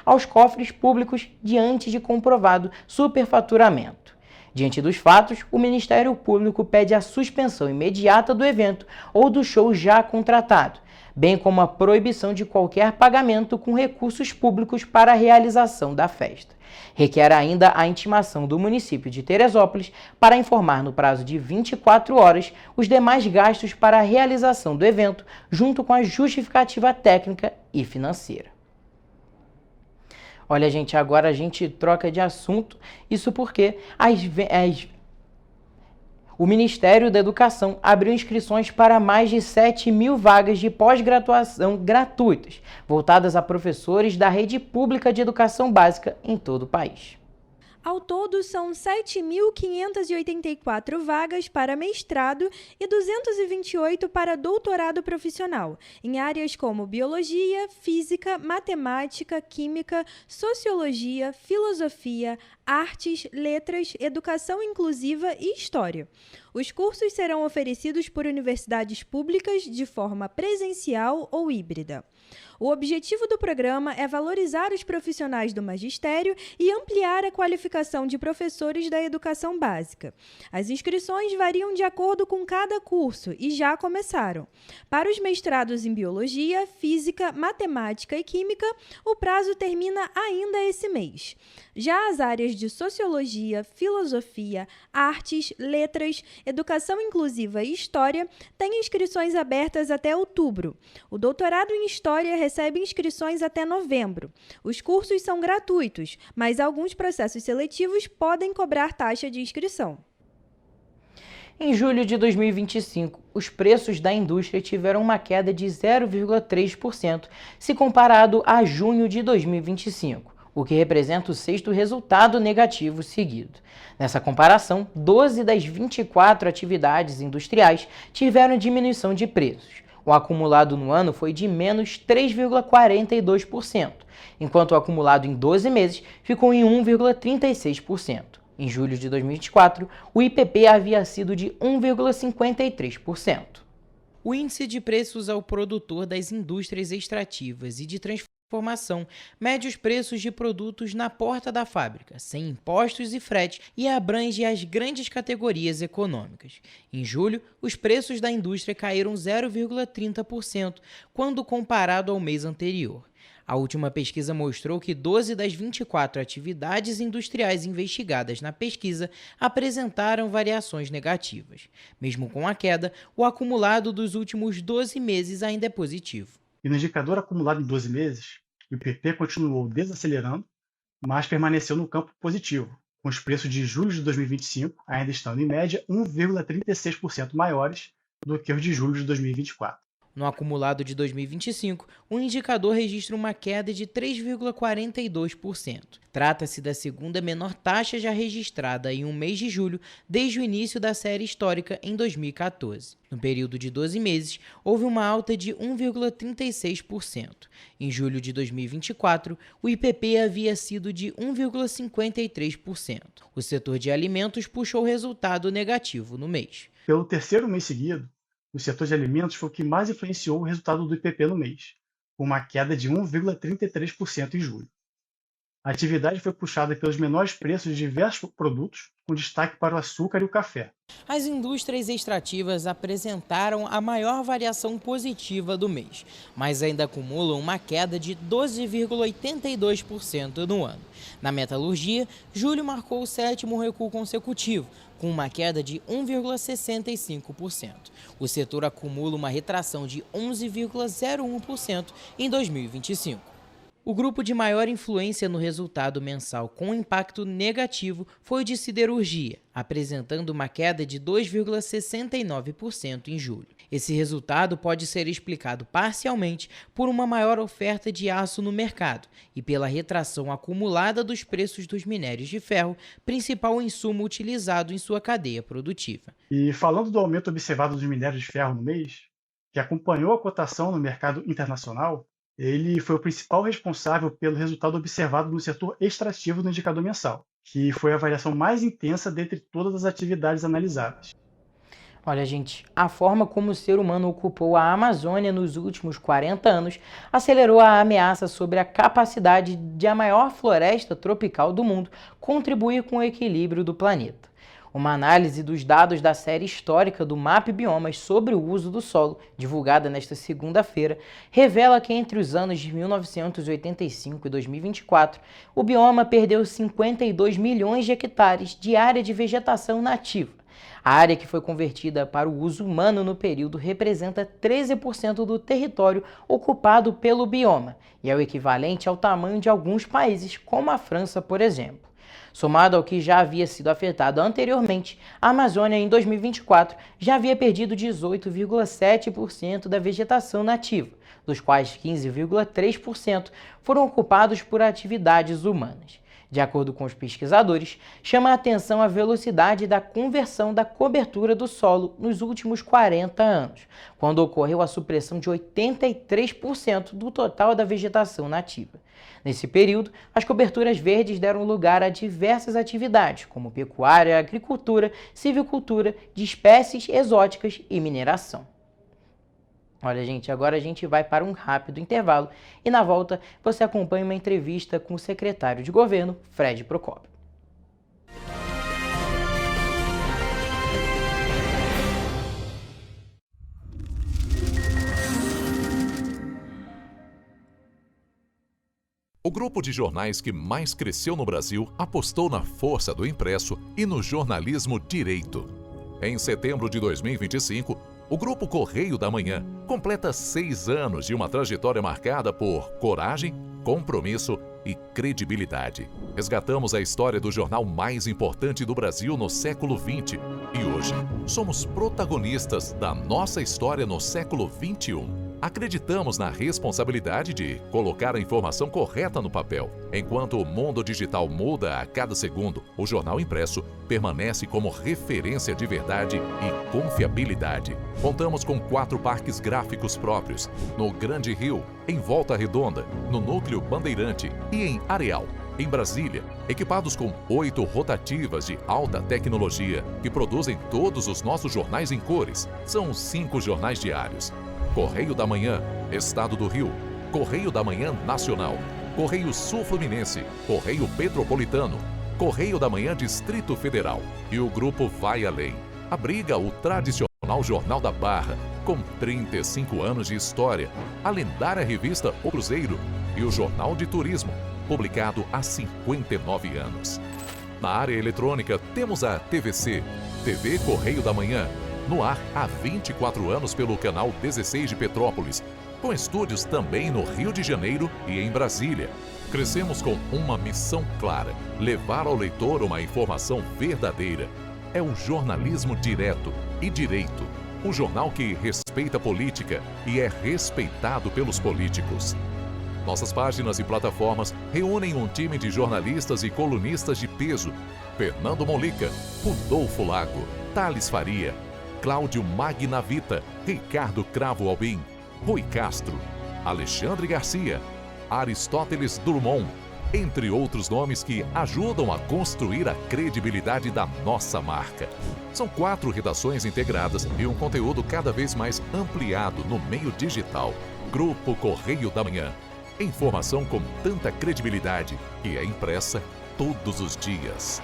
aos cofres públicos diante de comprovado superfaturamento. Diante dos fatos, o Ministério Público pede a suspensão imediata do evento ou do show já contratado, bem como a proibição de qualquer pagamento com recursos públicos para a realização da festa. Requer ainda a intimação do município de Teresópolis para informar no prazo de 24 horas os demais gastos para a realização do evento, junto com a justificativa técnica e financeira. Olha, gente, agora a gente troca de assunto, isso porque o Ministério da Educação abriu inscrições para mais de 7 mil vagas de pós-graduação gratuitas, voltadas a professores da rede pública de educação básica em todo o país. Ao todo, são 7.584 vagas para mestrado e 228 para doutorado profissional, em áreas como biologia, física, matemática, química, sociologia, filosofia, artes, letras, educação inclusiva e história. Os cursos serão oferecidos por universidades públicas de forma presencial ou híbrida. O objetivo do programa é valorizar os profissionais do magistério e ampliar a qualificação de professores da educação básica. As inscrições variam de acordo com cada curso e já começaram. Para os mestrados em Biologia, Física, Matemática e Química, o prazo termina ainda esse mês. Já as áreas de Sociologia, Filosofia, Artes, Letras, Educação Inclusiva e História têm inscrições abertas até outubro. O doutorado em História recebe inscrições até novembro. Os cursos são gratuitos, mas alguns processos seletivos podem cobrar taxa de inscrição. Em julho de 2025, os preços da indústria tiveram uma queda de 0,3% se comparado a junho de 2025. O que representa o sexto resultado negativo seguido. Nessa comparação, 12 das 24 atividades industriais tiveram diminuição de preços. O acumulado no ano foi de menos 3,42%, enquanto o acumulado em 12 meses ficou em 1,36%. Em julho de 2024, o IPP havia sido de 1,53%. O índice de preços ao produtor das indústrias extrativas e de transformação mede os preços de produtos na porta da fábrica, sem impostos e frete, e abrange as grandes categorias econômicas. Em julho, os preços da indústria caíram 0,30% quando comparado ao mês anterior. A última pesquisa mostrou que 12 das 24 atividades industriais investigadas na pesquisa apresentaram variações negativas. Mesmo com a queda, o acumulado dos últimos 12 meses ainda é positivo. E no indicador acumulado em 12 meses, o IPP continuou desacelerando, mas permaneceu no campo positivo, com os preços de julho de 2025 ainda estando em média 1,36% maiores do que os de julho de 2024. No acumulado de 2025, o indicador registra uma queda de 3,42%. Trata-se da segunda menor taxa já registrada em um mês de julho desde o início da série histórica em 2014. No período de 12 meses, houve uma alta de 1,36%. Em julho de 2024, o IPP havia sido de 1,53%. O setor de alimentos puxou resultado negativo no mês. Pelo terceiro mês seguido, o setor de alimentos foi o que mais influenciou o resultado do IPP no mês, com uma queda de 1,33% em julho. A atividade foi puxada pelos menores preços de diversos produtos, com destaque para o açúcar e o café. As indústrias extrativas apresentaram a maior variação positiva do mês, mas ainda acumulam uma queda de 12,82% no ano. Na metalurgia, julho marcou o 7º recuo consecutivo, com uma queda de 1,65%. O setor acumula uma retração de 11,01% em 2025. O grupo de maior influência no resultado mensal com impacto negativo foi o de siderurgia, apresentando uma queda de 2,69% em julho. Esse resultado pode ser explicado parcialmente por uma maior oferta de aço no mercado e pela retração acumulada dos preços dos minérios de ferro, principal insumo utilizado em sua cadeia produtiva. E falando do aumento observado dos minérios de ferro no mês, que acompanhou a cotação no mercado internacional, ele foi o principal responsável pelo resultado observado no setor extrativo do indicador mensal, que foi a variação mais intensa dentre todas as atividades analisadas. Olha, gente, a forma como o ser humano ocupou a Amazônia nos últimos 40 anos acelerou a ameaça sobre a capacidade de a maior floresta tropical do mundo contribuir com o equilíbrio do planeta. Uma análise dos dados da série histórica do MAP Biomas sobre o uso do solo, divulgada nesta segunda-feira, revela que entre os anos de 1985 e 2024, o bioma perdeu 52 milhões de hectares de área de vegetação nativa. A área que foi convertida para o uso humano no período representa 13% do território ocupado pelo bioma, e é o equivalente ao tamanho de alguns países, como a França, por exemplo. Somado ao que já havia sido afetado anteriormente, a Amazônia em 2024 já havia perdido 18,7% da vegetação nativa, dos quais 15,3% foram ocupados por atividades humanas. De acordo com os pesquisadores, chama a atenção a velocidade da conversão da cobertura do solo nos últimos 40 anos, quando ocorreu a supressão de 83% do total da vegetação nativa. Nesse período, as coberturas verdes deram lugar a diversas atividades, como pecuária, agricultura, silvicultura, de espécies exóticas e mineração. Olha, gente, agora a gente vai para um rápido intervalo e na volta você acompanha uma entrevista com o secretário de governo, Fred Procópio. O grupo de jornais que mais cresceu no Brasil apostou na força do impresso e no jornalismo direito. Em setembro de 2025, o Grupo Correio da Manhã completa 6 anos de uma trajetória marcada por coragem, compromisso e credibilidade. Resgatamos a história do jornal mais importante do Brasil no século XX e hoje somos protagonistas da nossa história no século XXI. Acreditamos na responsabilidade de colocar a informação correta no papel. Enquanto o mundo digital muda a cada segundo, o jornal impresso permanece como referência de verdade e confiabilidade. Contamos com 4 parques gráficos próprios, no Grande Rio, em Volta Redonda, no Núcleo Bandeirante e em Areal, em Brasília, equipados com 8 rotativas de alta tecnologia que produzem todos os nossos jornais em cores. São 5 jornais diários. Correio da Manhã, Estado do Rio, Correio da Manhã Nacional, Correio Sul-Fluminense, Correio Petropolitano, Correio da Manhã Distrito Federal. E o grupo vai além. Abriga o tradicional Jornal da Barra, com 35 anos de história, a lendária revista O Cruzeiro e o Jornal de Turismo, publicado há 59 anos. Na área eletrônica, temos a TVC, TV Correio da Manhã, no ar há 24 anos pelo canal 16 de Petrópolis, com estúdios também no Rio de Janeiro e em Brasília. Crescemos com uma missão clara: levar ao leitor uma informação verdadeira. É o jornalismo direto e direito, um jornal que respeita a política e é respeitado pelos políticos. Nossas páginas e plataformas reúnem um time de jornalistas e colunistas de peso: Fernando Molica, Rodolfo Lago, Thales Faria, Cláudio Magnavita, Ricardo Cravo Albim, Rui Castro, Alexandre Garcia, Aristóteles Drummond, entre outros nomes que ajudam a construir a credibilidade da nossa marca. São 4 redações integradas e um conteúdo cada vez mais ampliado no meio digital. Grupo Correio da Manhã. Informação com tanta credibilidade que é impressa todos os dias.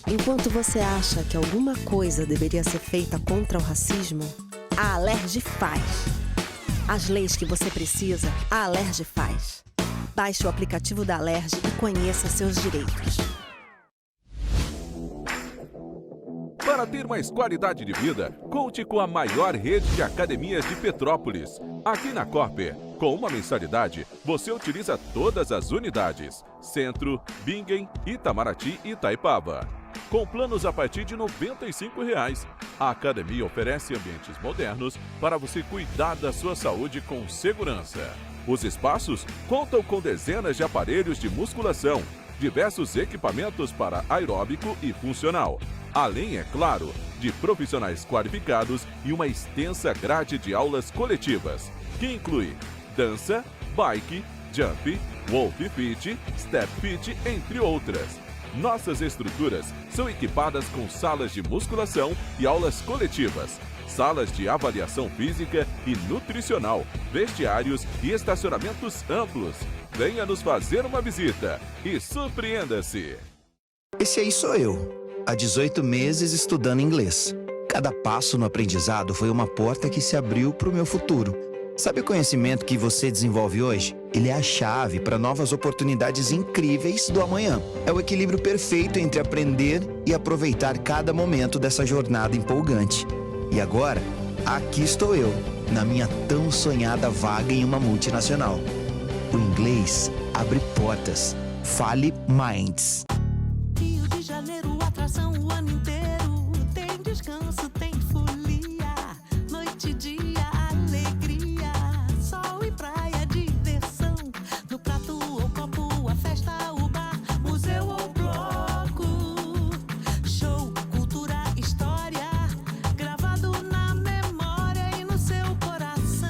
Enquanto você acha que alguma coisa deveria ser feita contra o racismo, a Alerj faz. As leis que você precisa, a Alerj faz. Baixe o aplicativo da Alerj e conheça seus direitos. Para ter mais qualidade de vida, conte com a maior rede de academias de Petrópolis. Aqui na Corper, com uma mensalidade, você utiliza todas as unidades: Centro, Bingen, Itamaraty e Itaipava. Com planos a partir de R$ 95,00. A academia oferece ambientes modernos para você cuidar da sua saúde com segurança. Os espaços contam com dezenas de aparelhos de musculação, diversos equipamentos para aeróbico e funcional, além, é claro, de profissionais qualificados e uma extensa grade de aulas coletivas, que inclui dança, bike, jump, wolf fit, step fit, entre outras. Nossas estruturas são equipadas com salas de musculação e aulas coletivas, salas de avaliação física e nutricional, vestiários e estacionamentos amplos. Venha nos fazer uma visita e surpreenda-se! Esse aí sou eu, há 18 meses estudando inglês. Cada passo no aprendizado foi uma porta que se abriu para o meu futuro. Sabe o conhecimento que você desenvolve hoje? Ele é a chave para novas oportunidades incríveis do amanhã. É o equilíbrio perfeito entre aprender e aproveitar cada momento dessa jornada empolgante. E agora, aqui estou eu, na minha tão sonhada vaga em uma multinacional. O inglês abre portas. Fale Minds. Rio de Janeiro, atração o ano inteiro. Tem descanso, tem folia, noite e dia. Sol e praia, diversão. No prato ou copo, a festa, o bar, museu ou bloco. Show, cultura, história, gravado na memória e no seu coração.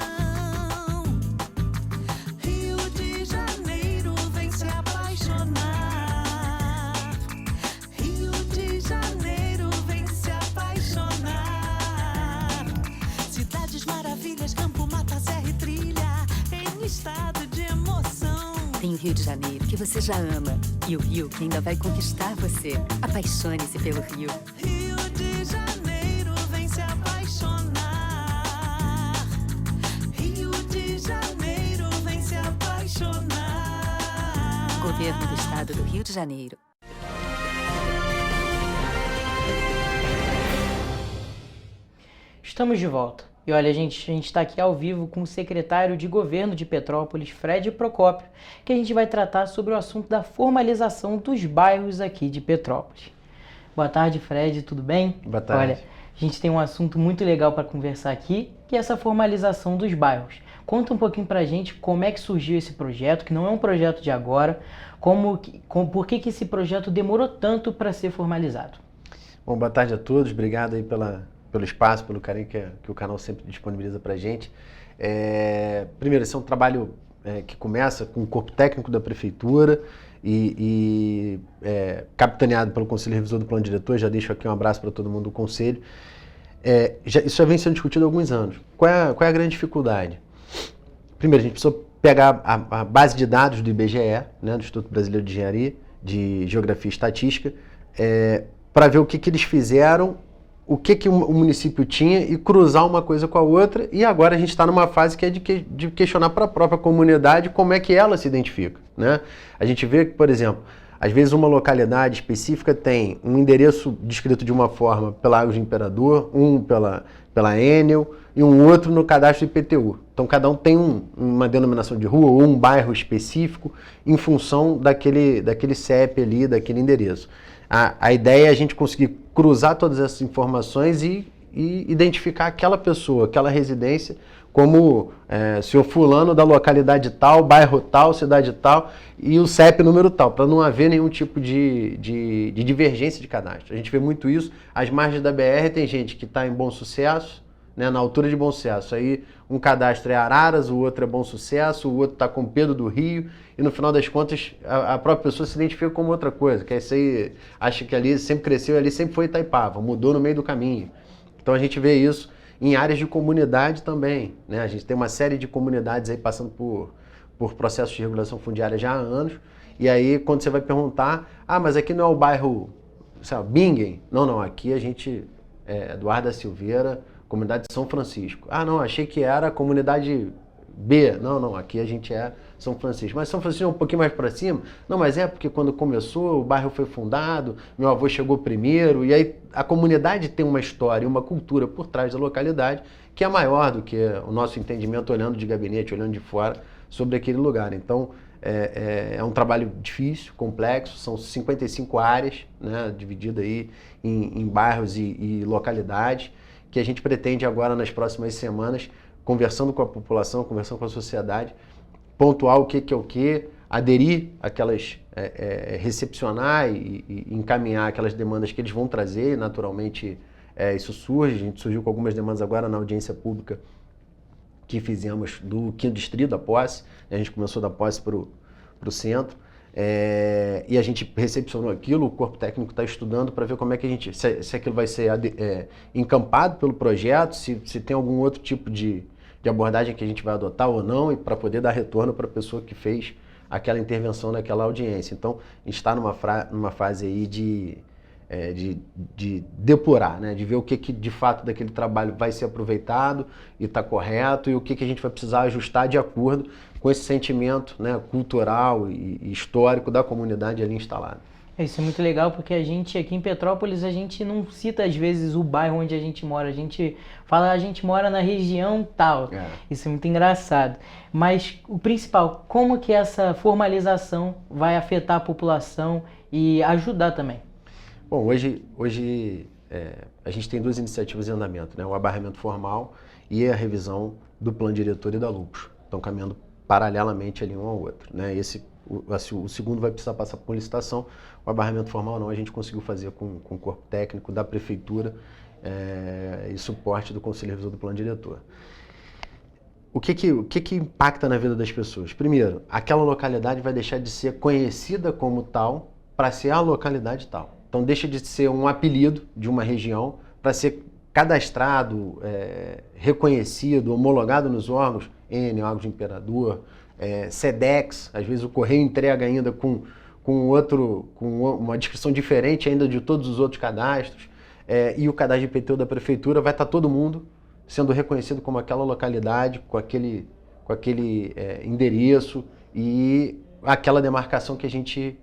Rio de Janeiro, vem se apaixonar. Rio de Janeiro, vem se apaixonar. Cidades maravilhas, campo, mata, serra e trilha, em estado de emoção. Tem o Rio de Janeiro, que você já ama, e o Rio que ainda vai conquistar você. Apaixone-se pelo Rio. Rio de Janeiro, vem se apaixonar. Rio de Janeiro, vem se apaixonar. Governo do Estado do Rio de Janeiro. Estamos de volta. E olha, a gente está aqui ao vivo com o secretário de Governo de Petrópolis, Fred Procópio, que a gente vai tratar sobre o assunto da formalização dos bairros aqui de Petrópolis. Boa tarde, Fred, tudo bem? Boa tarde. Olha, a gente tem um assunto muito legal para conversar aqui, que é essa formalização dos bairros. Conta um pouquinho para a gente como é que surgiu esse projeto, que não é um projeto de agora, por que esse projeto demorou tanto para ser formalizado. Bom, boa tarde a todos, obrigado aí pelo espaço, pelo carinho que o canal sempre disponibiliza para a gente. Primeiro, esse é um trabalho que começa com o corpo técnico da Prefeitura e capitaneado pelo Conselho Revisor do Plano Diretor. Já deixo aqui um abraço para todo mundo do Conselho. Isso já vem sendo discutido há alguns anos. Qual é a grande dificuldade? Primeiro, a gente precisou pegar a base de dados do IBGE, né, do Instituto Brasileiro de Engenharia, de Geografia e Estatística, para ver o que eles fizeram, o que o município tinha e cruzar uma coisa com a outra. E agora a gente está numa fase que é de questionar para a própria comunidade como é que ela se identifica, né? A gente vê que, por exemplo, às vezes uma localidade específica tem um endereço descrito de uma forma pela Águas do Imperador, um pela Enel e um outro no cadastro IPTU. Então cada um tem uma denominação de rua ou um bairro específico em função daquele CEP ali, daquele endereço. A ideia é a gente conseguir cruzar todas essas informações e identificar aquela pessoa, aquela residência, como senhor fulano da localidade tal, bairro tal, cidade tal, e o CEP número tal, para não haver nenhum tipo de divergência de cadastro. A gente vê muito isso. Às margens da BR tem gente que está em Bom Sucesso, né, na altura de Bom Sucesso. Aí um cadastro é Araras, o outro é Bom Sucesso, o outro está com Pedro do Rio, e no final das contas a própria pessoa se identifica como outra coisa, que é isso aí, acha que ali sempre cresceu, ali sempre foi Itaipava, mudou no meio do caminho. Então a gente vê isso em áreas de comunidade também, né? A gente tem uma série de comunidades aí passando por processos de regulação fundiária já há anos, e aí quando você vai perguntar, mas aqui não é o bairro, sei lá, Bingen? Não, aqui a gente é Eduardo da Silveira, comunidade de São Francisco. Não, achei que era a comunidade B. Não, aqui a gente é São Francisco. Mas São Francisco é um pouquinho mais para cima? Não, mas é porque quando começou, o bairro foi fundado, meu avô chegou primeiro, e aí a comunidade tem uma história, uma cultura por trás da localidade que é maior do que o nosso entendimento olhando de gabinete, olhando de fora sobre aquele lugar. Então, é um trabalho difícil, complexo, são 55 áreas, né, divididas aí em bairros e localidades, que a gente pretende agora, nas próximas semanas, conversando com a população, conversando com a sociedade, pontuar o que é o que, aderir àquelas, recepcionar e encaminhar aquelas demandas que eles vão trazer, e naturalmente isso surge. A gente surgiu com algumas demandas agora na audiência pública que fizemos do 5º distrito, da posse. A gente começou da posse para o centro, e a gente recepcionou aquilo, o corpo técnico está estudando para ver como é que a gente, se aquilo vai ser encampado pelo projeto, se tem algum outro tipo de abordagem que a gente vai adotar ou não, e para poder dar retorno para a pessoa que fez aquela intervenção naquela audiência. Então, a gente está numa fase aí de depurar, né? De ver o que de fato daquele trabalho vai ser aproveitado e está correto, e o que a gente vai precisar ajustar de acordo com esse sentimento, né, cultural e histórico da comunidade ali instalada. Isso é muito legal, porque a gente aqui em Petrópolis, a gente não cita às vezes o bairro onde a gente mora, a gente fala a gente mora na região tal. Isso é muito engraçado. Mas o principal, como que essa formalização vai afetar a população e ajudar também? Bom, hoje a gente tem 2 iniciativas em andamento, né? O abarramento formal e a revisão do plano diretor e da LUPS. Estão caminhando paralelamente ali um ao outro, né? O segundo vai precisar passar por licitação, o abarramento formal não, a gente conseguiu fazer com o corpo técnico da prefeitura e suporte do Conselho Revisor do Plano Diretor. O que impacta na vida das pessoas? Primeiro, aquela localidade vai deixar de ser conhecida como tal para ser a localidade tal. Então deixa de ser um apelido de uma região para ser cadastrado, reconhecido, homologado nos órgãos, Águas do Imperador, SEDEX, às vezes o correio entrega ainda com uma descrição diferente ainda de todos os outros cadastros, e o cadastro de IPTU da prefeitura vai estar todo mundo sendo reconhecido como aquela localidade, com aquele endereço e aquela demarcação que a gente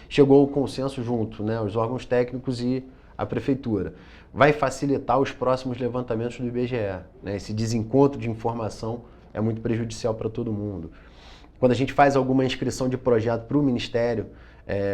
chegou ao consenso junto, né, os órgãos técnicos e a prefeitura. Vai facilitar os próximos levantamentos do IBGE, né? Esse desencontro de informação é muito prejudicial para todo mundo. Quando a gente faz alguma inscrição de projeto para o Ministério,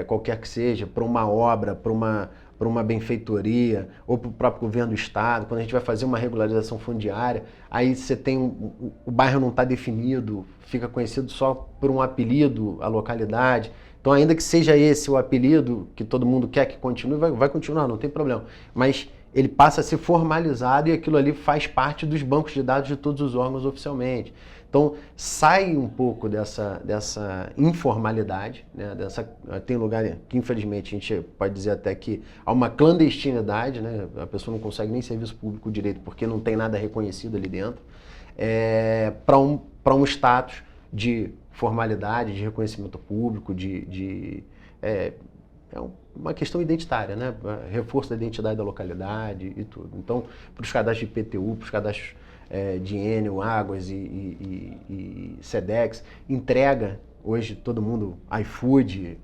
qualquer que seja, para uma obra, para uma benfeitoria, ou para o próprio governo do Estado, quando a gente vai fazer uma regularização fundiária, aí você tem o bairro não está definido, fica conhecido só por um apelido, a localidade. Então, ainda que seja esse o apelido que todo mundo quer que continue, vai continuar, não tem problema. Mas ele passa a ser formalizado e aquilo ali faz parte dos bancos de dados de todos os órgãos oficialmente. Então, sai um pouco dessa informalidade, né? Tem lugar que, infelizmente, a gente pode dizer até que há uma clandestinidade, né? A pessoa não consegue nem serviço público direito porque não tem nada reconhecido ali dentro, para um status de formalidade, de reconhecimento público, é uma questão identitária, né? Reforço da identidade da localidade e tudo. Então, para os cadastros de IPTU, para os cadastros de Enel, Águas e SEDEX, entrega hoje todo mundo, iFood,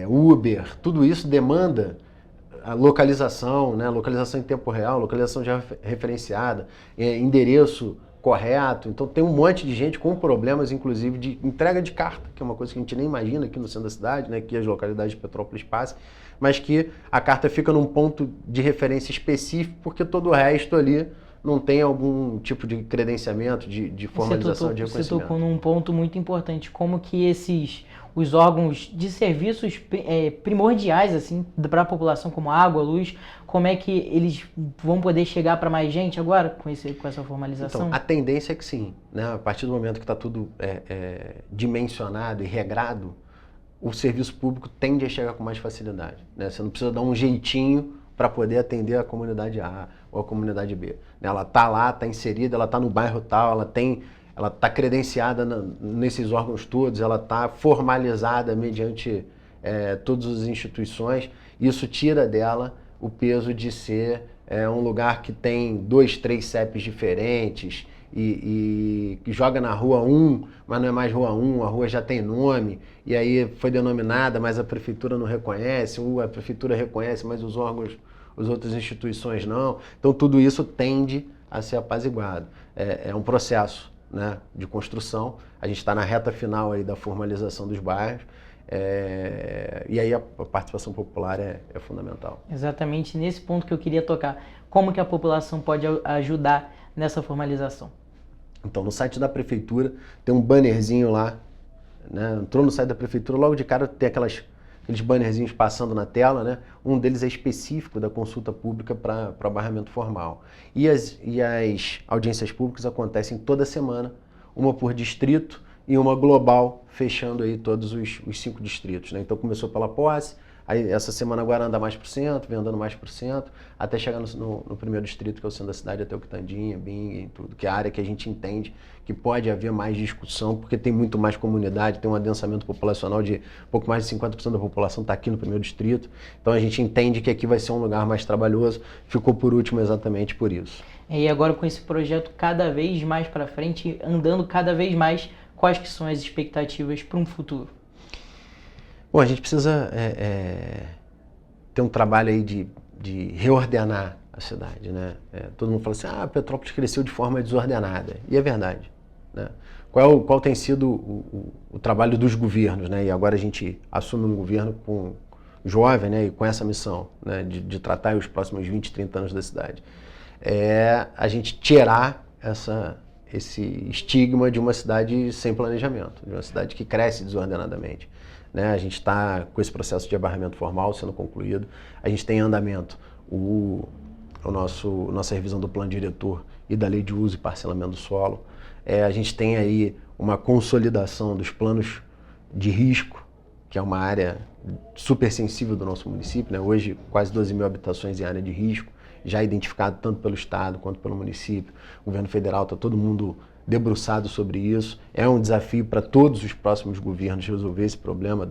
Uber, tudo isso demanda a localização, né? Localização em tempo real, localização já referenciada, endereço correto. Então tem um monte de gente com problemas, inclusive, de entrega de carta, que é uma coisa que a gente nem imagina aqui no centro da cidade, né, que as localidades de Petrópolis passam, mas que a carta fica num ponto de referência específico, porque todo o resto ali não tem algum tipo de credenciamento, de formalização, de reconhecimento. Você tocou num ponto muito importante, como que os órgãos de serviços primordiais assim, para a população, como água, luz, como é que eles vão poder chegar para mais gente agora com essa formalização? Então, a tendência é que sim, né? A partir do momento que está tudo dimensionado e regrado, o serviço público tende a chegar com mais facilidade, né? Você não precisa dar um jeitinho para poder atender a comunidade A ou a comunidade B. Ela está lá, está inserida, ela está no bairro tal, ela está credenciada nesses órgãos todos, ela está formalizada mediante todas as instituições. Isso tira dela o peso de ser um lugar que tem 2, 3 CEPs diferentes e joga na rua 1, mas não é mais rua 1, a rua já tem nome, e aí foi denominada, mas a prefeitura não reconhece, ou a prefeitura reconhece, mas os órgãos, as outras instituições não. Então tudo isso tende a ser apaziguado. É um processo, né, de construção. A gente está na reta final aí da formalização dos bairros, e aí a participação popular é fundamental. Exatamente nesse ponto que eu queria tocar. Como que a população pode ajudar nessa formalização? Então, no site da prefeitura tem um bannerzinho lá, né? Entrou no site da prefeitura, logo de cara tem aqueles bannerzinhos passando na tela, né? Um deles é específico da consulta pública para barramento formal. E as audiências públicas acontecem toda semana, uma por distrito e uma global, fechando aí todos os 5 distritos, né? Então começou pela posse, aí essa semana agora anda mais por cento, vem andando mais por cento, até chegar no primeiro distrito, que é o centro da cidade, até o Quitandinha, Bingen, tudo, que é a área que a gente entende que pode haver mais discussão, porque tem muito mais comunidade, tem um adensamento populacional de pouco mais de 50% da população está aqui no primeiro distrito, então a gente entende que aqui vai ser um lugar mais trabalhoso, ficou por último exatamente por isso. E agora com esse projeto cada vez mais para frente, andando cada vez mais, quais que são as expectativas para um futuro? Bom, a gente precisa ter um trabalho aí de reordenar a cidade, né? Todo mundo fala assim, Petrópolis cresceu de forma desordenada, e é verdade, né? Qual tem sido o trabalho dos governos, né? E agora a gente assume um governo jovem, né? E com essa missão, né? De tratar os próximos 20, 30 anos da cidade. A gente tirar esse estigma de uma cidade sem planejamento, de uma cidade que cresce desordenadamente, né? A gente está com esse processo de barramento formal sendo concluído, a gente tem em andamento nossa revisão do plano diretor e da lei de uso e parcelamento do solo. A gente tem aí uma consolidação dos planos de risco, que é uma área super sensível do nosso município, né? Hoje quase 12 mil habitações em área de risco, já identificado tanto pelo Estado quanto pelo município. O governo federal está todo mundo debruçado sobre isso. É um desafio para todos os próximos governos resolver esse problema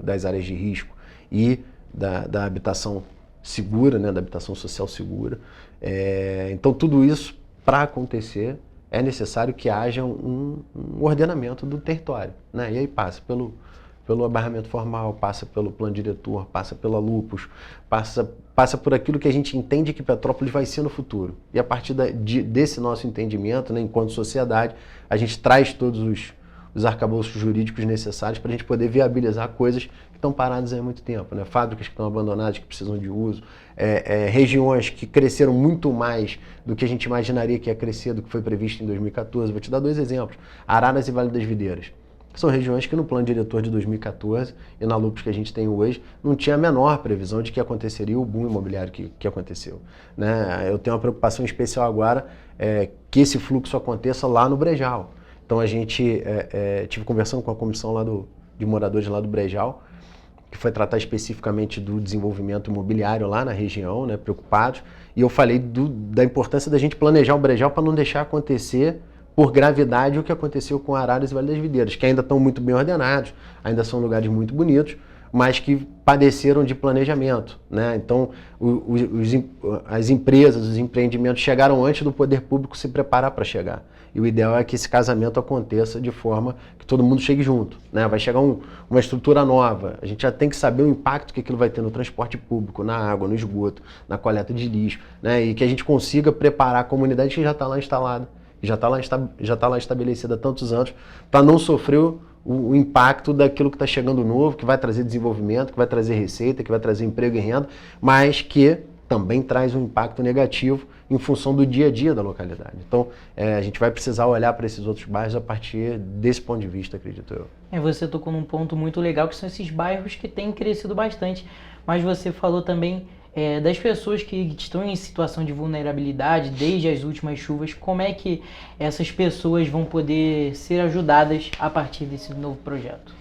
das áreas de risco e da habitação segura, né, da habitação social segura. Então tudo isso, para acontecer, é necessário que haja um ordenamento do território, né? E aí passa pelo barramento formal, passa pelo plano diretor, passa pela Lupus, passa por aquilo que a gente entende que Petrópolis vai ser no futuro. E a partir desse nosso entendimento, né, enquanto sociedade, a gente traz todos os arcabouços jurídicos necessários para a gente poder viabilizar coisas que estão paradas há muito tempo, né? Fábricas que estão abandonadas, que precisam de uso, regiões que cresceram muito mais do que a gente imaginaria que ia crescer, do que foi previsto em 2014. Vou te dar 2 exemplos. Araras e Vale das Videiras. São regiões que no plano diretor de 2014 e na Lupus que a gente tem hoje, não tinha a menor previsão de que aconteceria o boom imobiliário que aconteceu, né? Eu tenho uma preocupação especial agora que esse fluxo aconteça lá no Brejal. Então a gente tive conversando com a comissão lá de moradores lá do Brejal, que foi tratar especificamente do desenvolvimento imobiliário lá na região, né, preocupados, e eu falei da importância da gente planejar o Brejal para não deixar acontecer por gravidade o que aconteceu com Araras e Vale das Videiras, que ainda estão muito bem ordenados, ainda são lugares muito bonitos, mas que padeceram de planejamento, né? Então, as empresas, os empreendimentos chegaram antes do poder público se preparar para chegar. E o ideal é que esse casamento aconteça de forma que todo mundo chegue junto, né? Vai chegar uma estrutura nova, a gente já tem que saber o impacto que aquilo vai ter no transporte público, na água, no esgoto, na coleta de lixo, né? E que a gente consiga preparar a comunidade que já está lá instalada, já está lá estabelecida há tantos anos, para não sofrer o impacto daquilo que está chegando novo, que vai trazer desenvolvimento, que vai trazer receita, que vai trazer emprego e renda, mas que também traz um impacto negativo em função do dia a dia da localidade. Então, a gente vai precisar olhar para esses outros bairros a partir desse ponto de vista, acredito eu. Você tocou num ponto muito legal, que são esses bairros que têm crescido bastante, mas você falou também das pessoas que estão em situação de vulnerabilidade desde as últimas chuvas. Como é que essas pessoas vão poder ser ajudadas a partir desse novo projeto?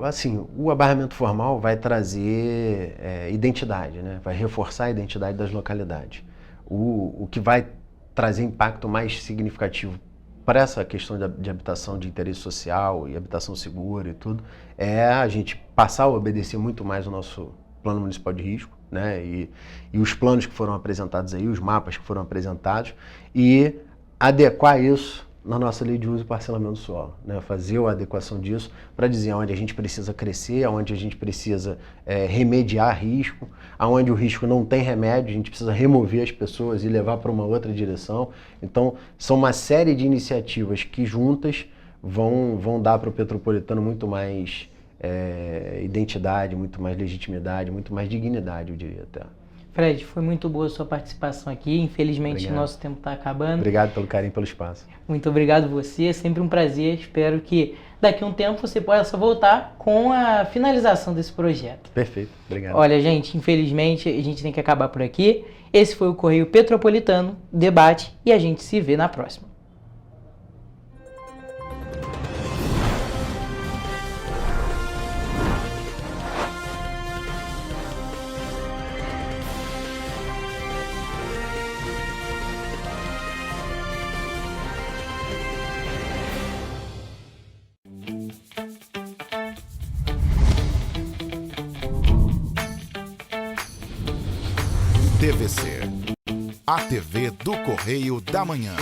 Assim, o abarramento formal vai trazer identidade, né? Vai reforçar a identidade das localidades. O que vai trazer impacto mais significativo para essa questão de habitação de interesse social e habitação segura e tudo, é a gente passar a obedecer muito mais o nosso Plano Municipal de Risco, né? E os planos que foram apresentados aí, os mapas que foram apresentados, e adequar isso na nossa lei de uso e parcelamento do solo, né? Fazer a adequação disso para dizer onde a gente precisa crescer, onde a gente precisa remediar risco, aonde o risco não tem remédio, a gente precisa remover as pessoas e levar para uma outra direção. Então, são uma série de iniciativas que juntas vão dar para o Petropolitano muito mais identidade, muito mais legitimidade, muito mais dignidade, eu diria até. Fred, foi muito boa a sua participação aqui. Infelizmente, o nosso tempo está acabando. Obrigado pelo carinho, pelo espaço. Muito obrigado você, é sempre um prazer. Espero que daqui a um tempo você possa voltar com a finalização desse projeto. Perfeito, obrigado. Olha, gente, infelizmente a gente tem que acabar por aqui. Esse foi o Correio Petropolitano Debate e a gente se vê na próxima. TVC, a TV do Correio da Manhã.